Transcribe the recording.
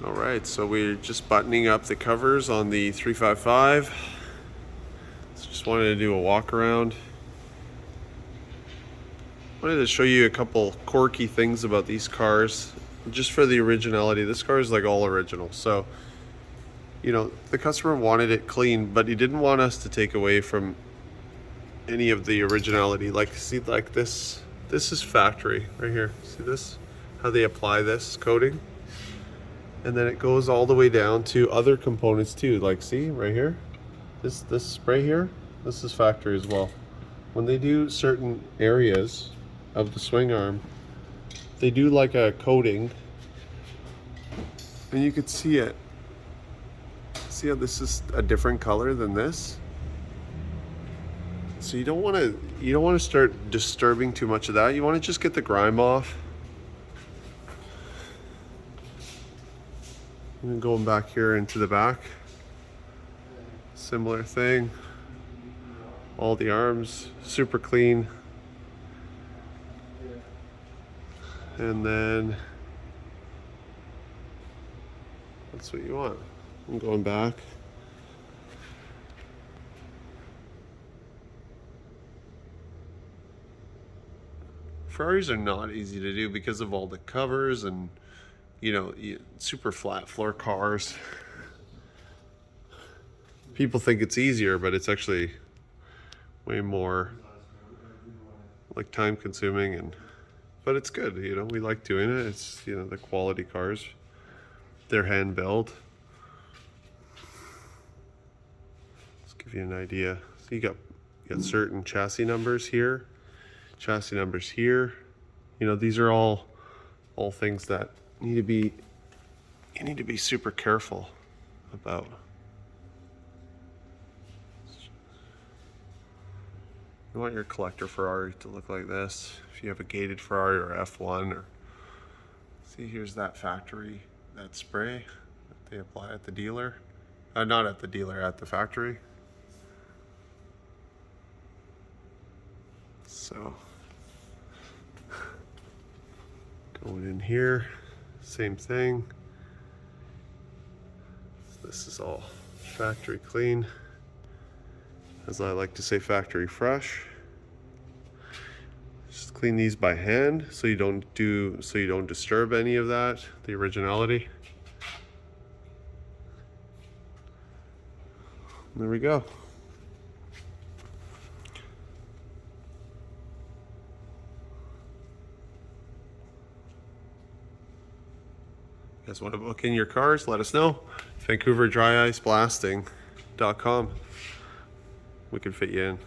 All right, so we're just buttoning up the covers on the 355. So just wanted to do a walk around. Wanted to show you a couple quirky things about these cars, just for the originality. This car is like all original. So, you know, the customer wanted it clean, but he didn't want us to take away from any of the originality. Like, see, like this is factory right here. See this? How they apply this coating? And then it goes all the way down to other components too. Like, see right here? This spray here, this is factory as well. When they do certain areas of the swing arm, they do like a coating, and you could see it. See how this is a different color than this? So you don't want to start disturbing too much of that. You want to just get the grime off. And going back here into the back, similar thing. All the arms super clean, and then that's what you want. I'm going back. Ferraris are not easy to do because of all the covers and, you know, super flat floor cars. People think it's easier, but it's actually way more like time consuming, but it's good, you know, we like doing it. It's, you know, the quality cars, they're hand built. Let's give you an idea. So you got certain chassis numbers here, you know, these are all things that you need to be super careful about. You want your collector Ferrari to look like this. If you have a gated Ferrari or F1, or see, here's that factory, that spray that they apply at the dealer. Not at the dealer, at the factory. So going in here, same thing. This is all factory clean. As I like to say, factory fresh. Just clean these by hand so you don't disturb any of that, the originality. There we go. You guys want to book in your cars? Let us know. VancouverDryIceBlasting.com. We can fit you in.